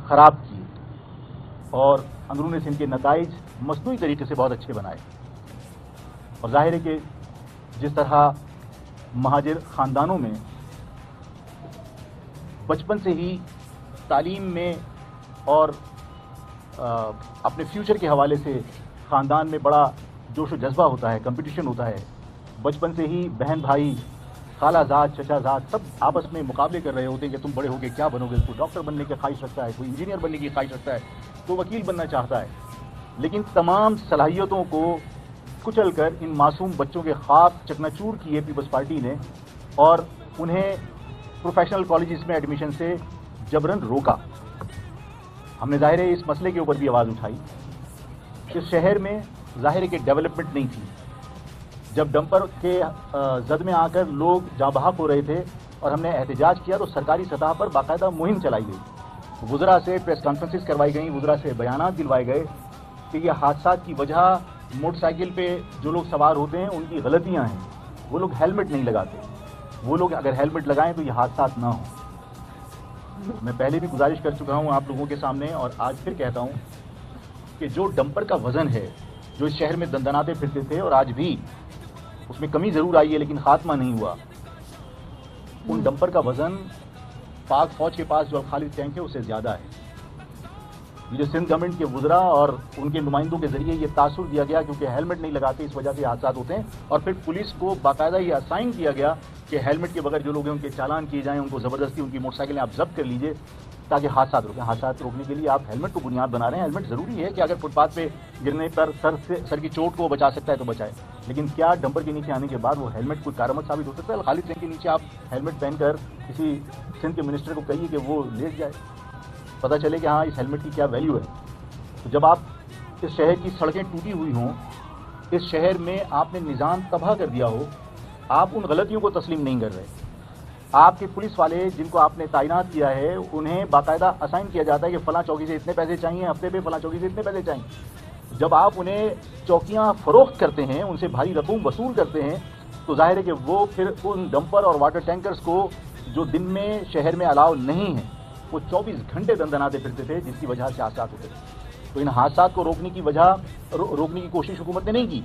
خراب کیے اور اندرون سندھ کے نتائج مصنوعی طریقے سے بہت اچھے بنائے. اور ظاہر ہے کہ جس طرح مہاجر خاندانوں میں بچپن سے ہی تعلیم میں اور اپنے فیوچر کے حوالے سے خاندان میں بڑا جوش و جذبہ ہوتا ہے, کمپٹیشن ہوتا ہے, بچپن سے ہی بہن بھائی, خالہ زاد, چچا زاد سب آپس میں مقابلے کر رہے ہوتے ہیں کہ تم بڑے ہو کے کیا بنو گے. کوئی ڈاکٹر بننے کی خواہش رکھتا ہے, کوئی انجینئر بننے کی خواہش رکھتا ہے, کوئی وکیل بننا چاہتا ہے. لیکن تمام صلاحیتوں کو کچل کر ان معصوم بچوں کے خواب چکنا چور کیے پیپلز پارٹی نے اور انہیں پروفیشنل کالجز میں ایڈمیشن سے جبراً روکا. ہم نے ظاہر ہے اس مسئلے کے اوپر بھی آواز اٹھائی. اس شہر میں ظاہر ہے کہ ڈیولپمنٹ نہیں تھی. جب ڈمپر کے زد میں آ کر لوگ جاں بحق ہو رہے تھے اور ہم نے احتجاج کیا تو سرکاری سطح پر باقاعدہ مہم چلائی گئی, وزراء سے پریس کانفرنسز کروائی گئیں, وزراء سے بیانات دلوائے گئے کہ یہ حادثات کی وجہ موٹر سائیکل پہ جو لوگ سوار ہوتے ہیں ان کی غلطیاں ہیں, وہ لوگ ہیلمٹ نہیں لگاتے, وہ لوگ اگر ہیلمٹ لگائیں تو یہ حادثات نہ ہوں. میں پہلے بھی گزارش کر چکا ہوں آپ لوگوں کے سامنے اور آج پھر کہتا ہوں کہ جو ڈمپر کا وزن ہے جو اس شہر میں دندناتے پھرتے تھے اور آج بھی اس میں کمی ضرور آئی ہے لیکن خاتمہ نہیں ہوا, ان ڈمپر کا وزن پاک فوج کے پاس جو خالد ٹینک ہے اس سے زیادہ ہے. یہ جو سندھ گورنمنٹ کے وزراء اور ان کے نمائندوں کے ذریعے یہ تاثر دیا گیا کیونکہ ہیلمٹ نہیں لگاتے اس وجہ سے حادثات ہوتے ہیں, اور پھر پولیس کو باقاعدہ یہ اسائن کیا گیا کہ ہیلمٹ کے بغیر جو لوگ ہیں ان کے چالان کیے جائیں, ان کو زبردستی ان کی موٹر سائیکلیں آپ ضبط کر لیجئے تاکہ حادثات روکیں. حادثات روکنے کے لیے آپ ہیلمٹ کو بنیاد بنا رہے ہیں. ہیلمٹ ضروری ہے کہ اگر فٹ پاتھ پہ گرنے پر سر کی چوٹ کو وہ بچا سکتا ہے تو بچائے, لیکن کیا ڈمپر کے نیچے آنے کے بعد وہ ہیلمٹ کوئی کارآمد ثابت ہو سکتا ہے؟ خالد ٹینک کے نیچے آپ ہیلمٹ پہن کر کسی سندھ کے منسٹر کو کہیے کہ وہ لیٹ جائے, پتہ چلے کہ ہاں اس ہیلمٹ کی کیا ویلیو ہے. تو جب آپ اس شہر کی سڑکیں ٹوٹی ہوئی ہوں, اس شہر میں آپ نے نظام تباہ کر دیا ہو, آپ ان غلطیوں کو تسلیم نہیں کر رہے. آپ کے پولیس والے جن کو آپ نے تعینات کیا ہے انہیں باقاعدہ اسائن کیا جاتا ہے کہ فلاں چوکی سے اتنے پیسے چاہیے, ہفتے پہ فلاں چوکی سے اتنے پیسے چاہیے. جب آپ انہیں چوکیاں فروخت کرتے ہیں, ان سے بھاری رقم وصول کرتے ہیں, تو ظاہر ہے کہ وہ پھر ان ڈمپر اور واٹر ٹینکرز کو جو دن میں شہر میں الاؤ نہیں ہے وہ 24 گھنٹے دندناتے پھرتے تھے جس کی وجہ سے حادثات ہوتے تھے. تو ان حادثات کو روکنے کی کوشش حکومت نے نہیں کی,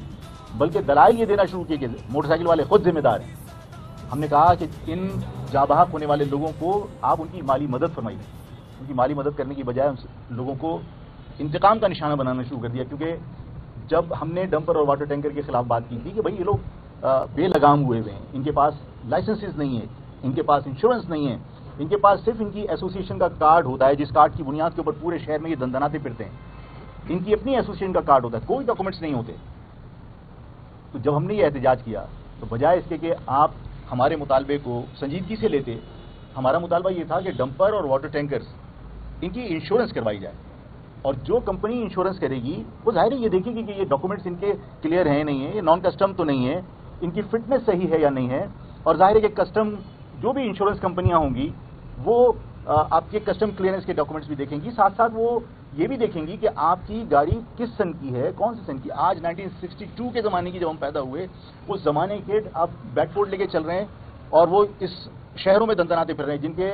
بلکہ دلائل یہ دینا شروع کیے کہ موٹر سائیکل والے خود ذمہ دار ہیں. ہم نے کہا کہ ان جاں بحق ہونے والے لوگوں کو آپ ان کی مالی مدد فرمائیے. ان کی مالی مدد کرنے کی بجائے ان لوگوں کو انتقام کا نشانہ بنانا شروع کر دیا, کیونکہ جب ہم نے ڈمپر اور واٹر ٹینکر کے خلاف بات کی تھی کہ بھائی یہ لوگ بے لگام ہوئے ہوئے ہیں, ان کے پاس لائسنسز نہیں ہے, ان کے پاس انشورنس نہیں ہے, ان کے پاس صرف ان کی ایسوسیشن کا کارڈ ہوتا ہے جس کارڈ کی بنیاد کے اوپر پورے شہر میں یہ دندناتے پھرتے ہیں. ان کی اپنی ایسوسیشن کا کارڈ ہوتا ہے, کوئی ڈاکومنٹس نہیں ہوتے. تو جب ہم نے یہ احتجاج کیا تو بجائے اس کے کہ آپ ہمارے مطالبے کو سنجیدگی سے لیتے, ہمارا مطالبہ یہ تھا کہ ڈمپر اور واٹر ٹینکرز ان کی انشورنس کروائی جائے, اور جو کمپنی انشورنس کرے گی وہ ظاہر یہ دیکھے گی کہ یہ ڈاکومنٹس ان کے کلیئر ہیں نہیں ہیں, یہ نان کسٹم تو نہیں ہے, ان کی فٹنس صحیح ہے یا نہیں ہے. اور ظاہر ہے کہ کسٹم جو بھی انشورنس کمپنیاں ہوں گی وہ آپ کے کسٹم کلیئرنس کے ڈاکومنٹس بھی دیکھیں گی, ساتھ ساتھ وہ یہ بھی دیکھیں گی کہ آپ کی گاڑی کس سن کی ہے, کون سے سن کی. آج 1962 کے زمانے کی جب ہم پیدا ہوئے اس زمانے کے آپ بیک فوٹ لے کے چل رہے ہیں اور وہ اس شہروں میں دندناتے پھر رہے ہیں جن کے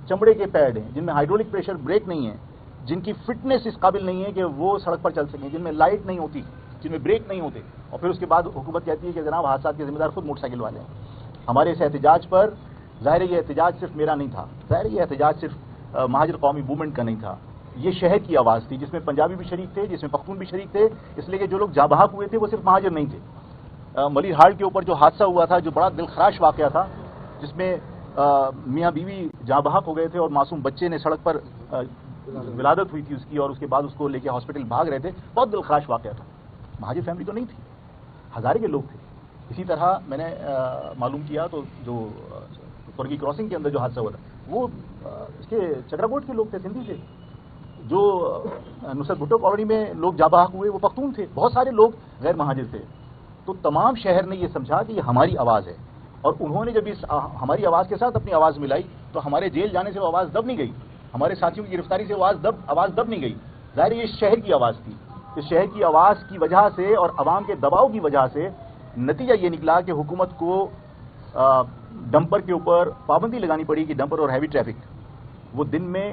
چمڑے کے پیڈ ہیں, جن میں ہائیڈرولک پریشر بریک نہیں ہے, جن کی فٹنس اس قابل نہیں ہے کہ وہ سڑک پر چل سکیں, جن میں لائٹ نہیں ہوتی, جن میں بریک نہیں ہوتے, اور پھر اس کے بعد حکومت کہتی ہے کہ جناب حادثات کے ذمہ دار خود موٹر سائیکل والے ہیں. ہمارے اس احتجاج پر ظاہر یہ احتجاج صرف میرا نہیں تھا, ظاہر یہ احتجاج صرف مہاجر قومی موومنٹ کا نہیں تھا, یہ شہر کی آواز تھی جس میں پنجابی بھی شریک تھے, جس میں پختون بھی شریک تھے, اس لیے کہ جو لوگ جاں بحق ہوئے تھے وہ صرف مہاجر نہیں تھے. ملیر ہاڑ کے اوپر جو حادثہ ہوا تھا جو بڑا دلخراش واقعہ تھا جس میں میاں بیوی جاں بحق ہو گئے تھے اور معصوم بچے نے سڑک پر ولادت ہوئی تھی اس کی, اور اس کے بعد اس کو لے کے ہاسپٹل بھاگ رہے تھے, بہت دلخراش واقعہ تھا. مہاجر فیملی تو نہیں تھی, ہزارے کے لوگ تھے. اسی طرح میں نے معلوم کیا تو جو ترکی کراسنگ کے اندر جو حادثہ ہوا تھا وہ اس کے چکراکوٹ کے لوگ تھے, سندھی تھے. جو نصرت بھٹو کالونی میں لوگ جاں بحق ہوئے وہ پختون تھے, بہت سارے لوگ غیر مہاجر تھے. تو تمام شہر نے یہ سمجھا کہ یہ ہماری آواز ہے, اور انہوں نے جب اس ہماری آواز کے ساتھ اپنی آواز ملائی تو ہمارے جیل جانے سے وہ آواز دب نہیں گئی, ہمارے ساتھیوں کی گرفتاری سے آواز دب نہیں گئی. ظاہر یہ شہر کی آواز تھی. اس شہر کی آواز کی وجہ سے اور عوام کے دباؤ کی وجہ سے نتیجہ یہ نکلا کہ حکومت کو ڈمپر کے اوپر پابندی لگانی پڑی کہ ڈمپر اور ہیوی ٹریفک وہ دن میں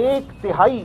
1/3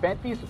35,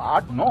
8-9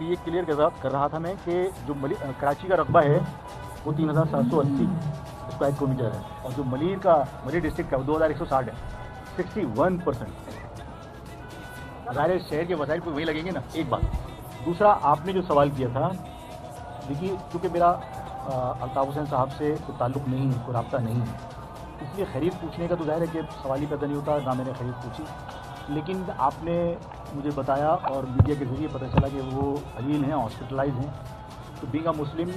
یہ کلیئر کر رہا تھا میں کہ جو کراچی کا رقبہ ہے وہ 3780 اسکوائر کلو میٹر ہے، اور جو ملیر ڈسٹرکٹ کا 2160 ہے، 61%۔ ظاہر شہر کے وسائل کو وہی لگیں گے نا، ایک بات۔ دوسرا، آپ نے جو سوال کیا تھا، دیکھیے کیونکہ میرا الطاف حسین صاحب سے کوئی تعلق نہیں ہے، کوئی رابطہ نہیں ہے، اس لیے خرید پوچھنے کا تو ظاہر ہے کہ سوال ہی پیدا نہیں ہوتا، نہ میں نے خرید پوچھی۔ لیکن آپ نے مجھے بتایا اور میڈیا کے ذریعے پتہ چلا کہ وہ علیل ہیں، ہاسپٹلائز ہیں، تو بینگ اے مسلم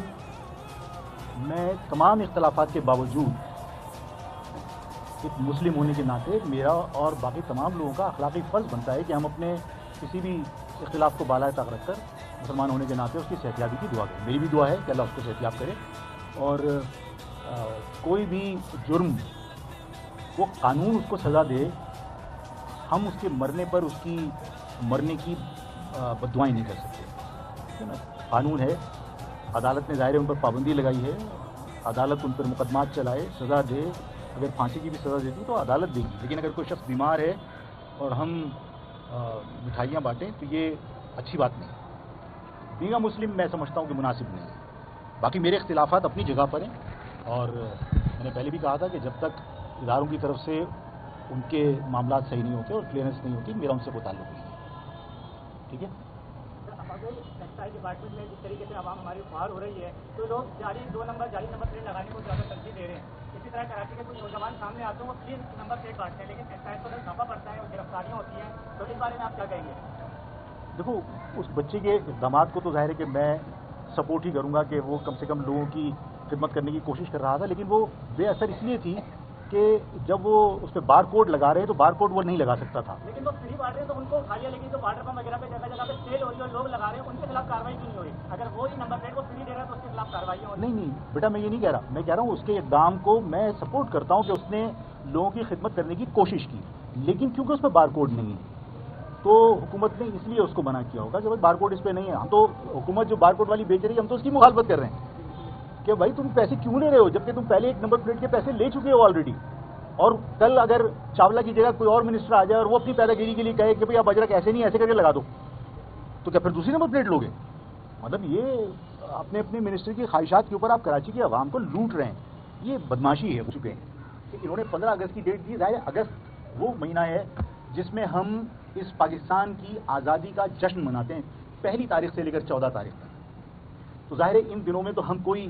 میں تمام اختلافات کے باوجود ایک مسلم ہونے کے ناطے میرا اور باقی تمام لوگوں کا اخلاقی فرض بنتا ہے کہ ہم اپنے کسی بھی اختلاف کو بالائے طاق رکھ کر مسلمان ہونے کے ناطے اس کی صحتیابی کی دعا کریں۔ میری بھی دعا ہے کہ اللہ اس کو صحتیاب کرے، اور کوئی بھی جرم وہ قانون اس کو سزا دے، ہم اس کے مرنے پر اس کی مرنے کی بددعائیں نہیں کر سکتے، ٹھیک ہے نا؟ قانون ہے، عدالت نے ظاہر ان پر پابندی لگائی ہے، عدالت ان پر مقدمات چلائے، سزا دے، اگر پھانسی کی بھی سزا دیتی تو عدالت دے گی، لیکن اگر کوئی شخص بیمار ہے اور ہم مٹھائیاں بانٹیں تو یہ اچھی بات نہیں۔ بینگ اے مسلم میں سمجھتا ہوں کہ مناسب نہیں ہے۔ باقی میرے اختلافات اپنی جگہ پر ہیں، اور میں نے پہلے بھی کہا تھا کہ جب تک اداروں کی طرف سے ان کے معاملات صحیح نہیں ہوتے اور کلیئرنس نہیں ہوتی، میرا ان سے کوئی تعلق نہیں ہے، ٹھیک ہے؟ ٹیکسٹائل ڈپارٹمنٹ میں جس طریقے سے عوام ہماری باہر ہو رہی ہے تو لوگ جعلی نمبر پلیٹ لگانے کو زیادہ ترجیح دے رہے ہیں۔ اسی طرح کراچی کے کچھ نوجوان سامنے آتے ہیں وہ 3 نمبر پلیٹ بانٹتے ہیں، لیکن ٹیکسٹائل پر اضافہ پڑتا ہے اور گرفتاریاں ہوتی ہیں، تو اس بارے میں آپ کیا کہیں گے؟ دیکھو، اس بچے کے اقدامات کو تو ظاہر ہے کہ میں سپورٹ ہی کروں گا کہ وہ کم سے کم لوگوں کی خدمت کرنے کی کوشش کر رہا تھا، لیکن وہ بے اثر اس لیے تھی کہ جب وہ اس پہ بار کوڈ لگا رہے ہیں تو بار کوڈ وہ نہیں لگا سکتا تھا۔ لیکن وہ فری بانٹ رہے ہیں تو ان کو کھا لیا، لیکن جو بارڈر پمپ وغیرہ پہ جگہ جگہ پہ سیل ہو رہی ہے اور لوگ لگا رہے ہیں ان کے خلاف کارروائی کیوں نہیں ہو رہی؟ اگر وہی نمبر پلیٹ کو فری دے رہا ہے تو اس کے خلاف کارروائی ہو رہی؟ نہیں بیٹا، میں یہ نہیں کہہ رہا، میں کہہ رہا ہوں اس کے اقدام کو میں سپورٹ کرتا ہوں کہ اس نے لوگوں کی خدمت کرنے کی کوشش کی، لیکن کیونکہ اس پہ بار کوڈ نہیں ہے تو حکومت نے اس لیے اس کو منع کیا ہوگا کہ بار کوڈ اس پہ نہیں ہے۔ ہم تو حکومت جو بار کوڈ والی بیچ رہی ہے ہم تو اس کی مخالفت کر رہے ہیں کہ بھائی تم پیسے کیوں لے رہے ہو جبکہ تم پہلے ایک نمبر پلیٹ کے پیسے لے چکے ہو آلریڈی، اور کل اگر چاولہ کی جگہ کوئی اور منسٹر آ جائے اور وہ اپنی پیدا گیری کے لیے کہے کہ بھائی آپ اجرک ایسے نہیں ایسے کر کے لگا دو، تو کیا پھر دوسری نمبر پلیٹ لوگے؟ مطلب یہ اپنے منسٹر کی خواہشات کے اوپر آپ کراچی کے عوام کو لوٹ رہے ہیں، یہ بدماشی ہے ہو چکے ہیں کہ انہوں نے 15 اگست کی ڈیٹ دی۔ ظاہر اگست وہ مہینہ ہے جس میں ہم اس پاکستان کی آزادی کا جشن مناتے ہیں، 1 تاریخ سے لے کر 14 تاریخ تک، تو ظاہر ہے ان دنوں میں تو ہم کوئی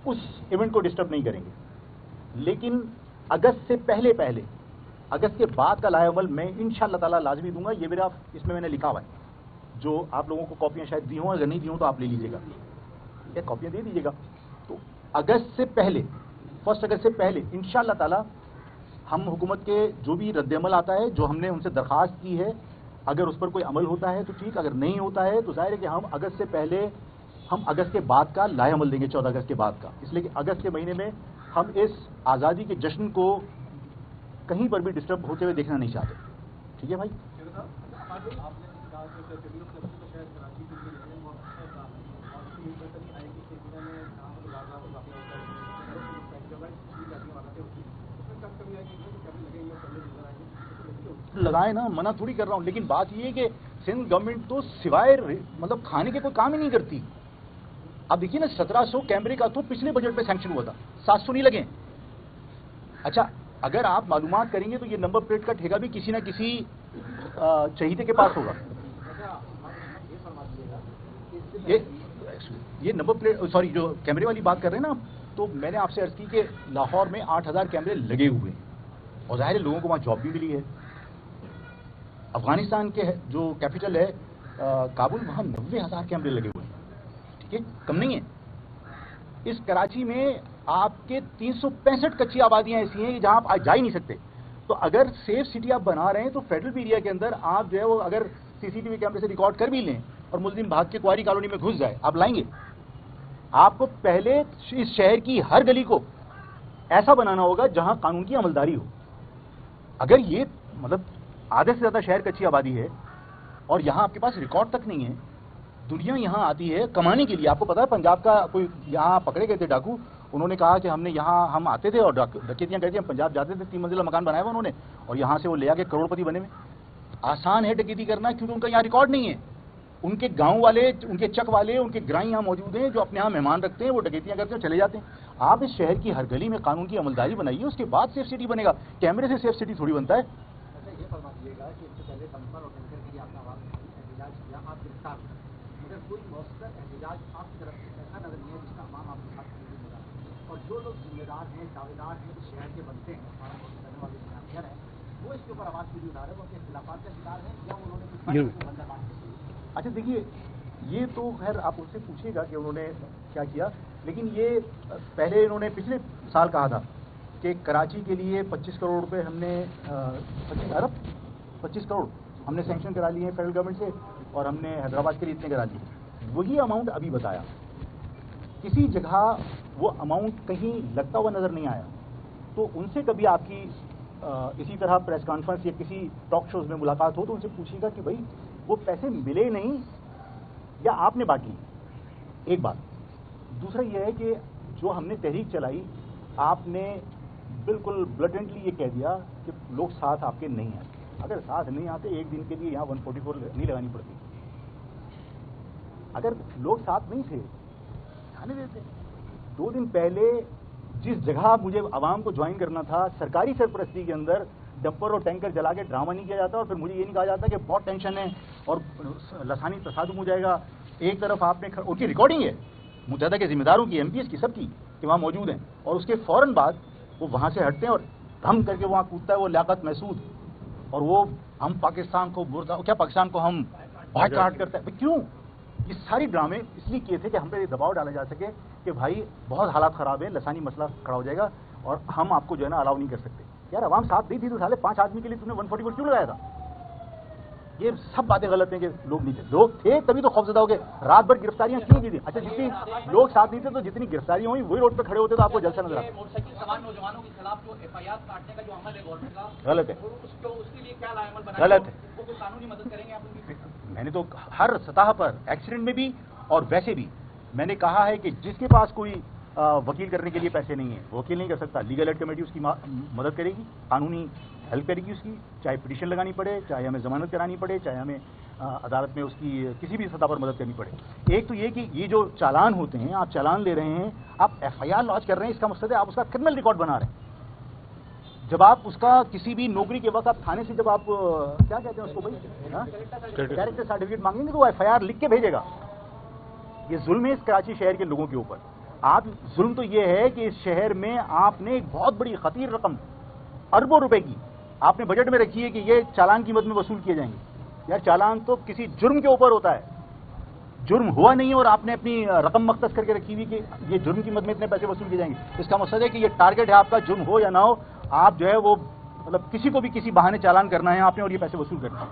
اس ایونٹ کو ڈسٹرب نہیں کریں گے، لیکن اگست سے پہلے اگست کے بعد کا لائحہ عمل میں انشاءاللہ تعالیٰ لازمی دوں گا۔ یہ میرا اس میں نے لکھا ہوا ہے، جو آپ لوگوں کو کاپیاں شاید دی ہوں، اگر نہیں دی ہوں تو آپ لے لیجیے گا، یہ کاپیاں دے دیجیے گا۔ تو اگست سے پہلے 1 اگست سے پہلے انشاءاللہ تعالیٰ ہم حکومت کے جو بھی رد عمل آتا ہے، جو ہم نے ان سے درخواست کی ہے، اگر اس پر کوئی عمل ہوتا ہے تو ٹھیک، اگر نہیں ہوتا ہے تو ظاہر ہے کہ ہم اگست سے پہلے ہم اگست کے بعد کا لائحہ عمل دیں گے، 14 اگست کے بعد کا، اس لیے کہ اگست کے مہینے میں ہم اس آزادی کے جشن کو کہیں پر بھی ڈسٹرب ہوتے ہوئے دیکھنا نہیں چاہتے، ٹھیک ہے بھائی؟ لگائے نا، منع تھوڑی کر رہا ہوں، لیکن بات یہ ہے کہ سندھ گورنمنٹ تو سوائے مطلب کھانے کے کوئی کام ہی نہیں کرتی۔ اب دیکھیے نا، 1700 کیمرے کا تو پچھلے بجٹ پہ سینکشن ہوا تھا، 700 نہیں لگے۔ اچھا، اگر آپ معلومات کریں گے تو یہ نمبر پلیٹ کا ٹھیکہ بھی کسی نہ کسی چہیتے کے پاس ہوگا۔ یہ نمبر پلیٹ جو کیمرے والی بات کر رہے ہیں نا، تو میں نے آپ سے عرض کی کہ لاہور میں 8000 کیمرے لگے ہوئے ہیں، اور ظاہر ہے لوگوں کو وہاں جاب بھی ملی ہے۔ افغانستان کے جو کیپٹل ہے کابل، وہاں 90,000 کیمرے لگے ہوئے ہیں، ٹھیک ہے، کم نہیں ہے۔ اس کراچی میں آپ کے 365 کچی آبادیاں ایسی ہیں جہاں آپ جا ہی نہیں سکتے، تو اگر سیف سٹی آپ بنا رہے ہیں تو فیڈرل ایریا کے اندر آپ جو ہے وہ اگر CCTV کیمرے سے ریکارڈ کر بھی لیں اور ملزم بھاگ کے کواری کالونی میں گھس جائے، آپ لائیں گے؟ آپ کو پہلے اس شہر کی ہر گلی کو ایسا بنانا ہوگا جہاں قانون کی عملداری ہو۔ اگر یہ مطلب آدھے سے زیادہ شہر کچی آبادی ہے اور یہاں آپ کے پاس ریکارڈ تک نہیں ہے، دنیا یہاں آتی ہے کمانے کے لیے۔ آپ کو پتا ہے پنجاب کا کوئی یہاں پکڑے گئے تھے ڈاکو، انہوں نے کہا کہ ہم نے یہاں ہم آتے تھے اور ڈکیتیاں کرتے ہم پنجاب جاتے تھے، 3 منزلہ مکان بنایا ہوا انہوں نے، اور یہاں سے وہ لے آ کے کروڑ پتی بنے ہوئے۔ آسان ہے ڈکیتی کرنا کیونکہ ان کا یہاں ریکارڈ نہیں ہے، ان کے گاؤں والے, ان کے چک والے, ان کے گرائی یہاں موجود ہیں جو اپنے یہاں مہمان رکھتے ہیں, وہ ڈکیتیاں کرتے ہیں چلے جاتے ہیں. آپ اس شہر کی ہر گلی میں قانون کی عملداری بنائیے, اس کے بعد سیف سٹی بنے گا. کیمرے سے سیف سٹی تھوڑی بنتا ہے. اچھا یہ فرما دیجیے گا کہ اس سے پہلے بمپر اور ٹینکر کے لیے آپ نے عوام سے احتجاج کیا, آپ گرفتار ہوئے, مگر کوئی مؤثر احتجاج آپ کی طرف سے ایسا نظر نہیں ہے جس کا عوام آپ کے ساتھ نہیں ہوگا. اور جو لوگ ذمہ دار ہیں, دعوے دار ہیں, اس شہر کے بنتے ہیں, ہمارا کرنے والے شہر ہیں, وہ اس کے اوپر آواز کیوں نہیں اٹھا رہے, وہ اپنے اختلافات کا شکار ہیں یا انہوں نے کچھ بندہ بات کی. اچھا دیکھیے, یہ تو خیر آپ اس سے پوچھیے گا کہ انہوں نے کیا کیا, لیکن یہ پہلے انہوں نے پچھلے سال کہا تھا کہ کراچی کے لیے 25 کروڑ روپے ہم نے 25 کروڑ ہم نے سینکشن کرا لیے ہیں فیڈرل گورنمنٹ سے, اور ہم نے حیدرآباد کے لیے اتنے کرا لیے. وہی اماؤنٹ ابھی بتایا, کسی جگہ وہ اماؤنٹ کہیں لگتا ہوا نظر نہیں آیا. تو ان سے کبھی آپ کی اسی طرح پریس کانفرنس یا کسی ٹاک شوز میں ملاقات ہو تو ان سے پوچھیے گا کہ بھائی وہ پیسے ملے نہیں یا آپ نے بانٹ لی. ایک بات. دوسرا یہ ہے کہ جو ہم نے تحریک چلائی, آپ نے بالکل بلٹنٹلی یہ کہہ دیا کہ لوگ ساتھ آپ کے نہیں آتے. اگر ساتھ نہیں آتے ایک دن کے لیے یہاں 144 نہیں لگانی پڑتی. اگر لوگ ساتھ نہیں تھے آنے دیتے. 2 دن پہلے جس جگہ مجھے عوام کو جوائن کرنا تھا, سرکاری سرپرستی کے اندر ڈمپر اور ٹینکر جلا کے ڈرامہ نہیں کیا جاتا, اور پھر مجھے یہ نہیں کہا جاتا کہ بہت ٹینشن ہے اور لسانی تصادم ہو جائے گا. ایک طرف آپ نے ان کی ریکارڈنگ ہے متحدہ کے ذمہ داروں کی, MP ایس کی, سب کی, کہ وہاں موجود ہیں, اور اس کے فوراً بعد وہ وہاں سے ہٹتے ہیں اور دھم کر کے وہاں کودتا ہے وہ لیاقت محسود, اور وہ ہم پاکستان کو کیا پاکستان کو ہم بھاٹ کاٹ کرتا ہے. کیوں؟ یہ ساری ڈرامے اس لیے کیے تھے کہ ہم پہ یہ دباؤ ڈالا جا سکے کہ بھائی بہت حالات خراب ہیں, لسانی مسئلہ کھڑا ہو جائے گا اور ہم آپ کو جو ہے نا الاؤ نہیں کر سکتے. یار عوام ساتھ نہیں تھی تو سالے 5 آدمی کے لیے تم نے 144 کیوں لگایا تھا؟ یہ سب باتیں غلط ہیں کہ لوگ نہیں تھے. لوگ تھے تبھی تو خوفزدہ ہو گئے. رات بھر گرفتاریاں کیوں کی تھی؟ اچھا جتنی لوگ ساتھ نہیں تھے تو جتنی گرفتاریاں ہوئی وہی روڈ پہ کھڑے ہوتے تو آپ کو جلسہ نظر آتا. موٹر سائیکل سوار نوجوانوں کے خلاف جو FIR کاٹنے کا جو عمل ہے گورنمنٹ کا, غلط ہے, اس کے لیے کیا عمل بنا غلط ہے. وہ کوئی قانونی مدد کریں گے آپ ان کی؟ میں نے تو ہر سطح پر, ایکسیڈنٹ میں بھی اور ویسے بھی, میں نے کہا ہے کہ جس کے پاس کوئی وکیل کرنے کے لیے پیسے نہیں ہیں, وکیل نہیں کر سکتا, لیگل ایڈ کمیٹی اس کی مدد کرے گی, قانونی ہیلپ کرے گی اس کی, چاہے پٹیشن لگانی پڑے, چاہے ہمیں ضمانت کرانی پڑے, چاہے ہمیں عدالت میں اس کی کسی بھی سطح پر مدد کرنی پڑے. ایک تو یہ کہ یہ جو چالان ہوتے ہیں, آپ چالان لے رہے ہیں, آپ FIR لانچ کر رہے ہیں, اس کا مقصد ہے آپ اس کا کرمنل ریکارڈ بنا رہے ہیں. جب آپ اس کا کسی بھی نوکری کے وقت آپ تھانے سے جب آپ کیا کہتے ہیں اس کو بھائی کیریکٹر سرٹیفکیٹ مانگیں گے تو وہ FIR لکھ کے بھیجے گا. یہ ظلم ہے اس کراچی شہر کے لوگوں کے اوپر. آپ ظلم تو یہ ہے کہ اس شہر میں آپ نے ایک بہت بڑی خطیر رقم اربوں روپے کی آپ نے بجٹ میں رکھی ہے کہ یہ چالان کی مد میں وصول کیے جائیں گے. یار چالان تو کسی جرم کے اوپر ہوتا ہے, جرم ہوا نہیں اور آپ نے اپنی رقم مختص کر کے رکھی ہوئی کہ یہ جرم کی مد میں اتنے پیسے وصول کیے جائیں گے. اس کا مقصد ہے کہ یہ ٹارگٹ ہے آپ کا, جرم ہو یا نہ ہو, آپ جو ہے وہ مطلب کسی کو بھی کسی بہانے چالان کرنا ہے آپ نے اور یہ پیسے وصول کرنا ہے.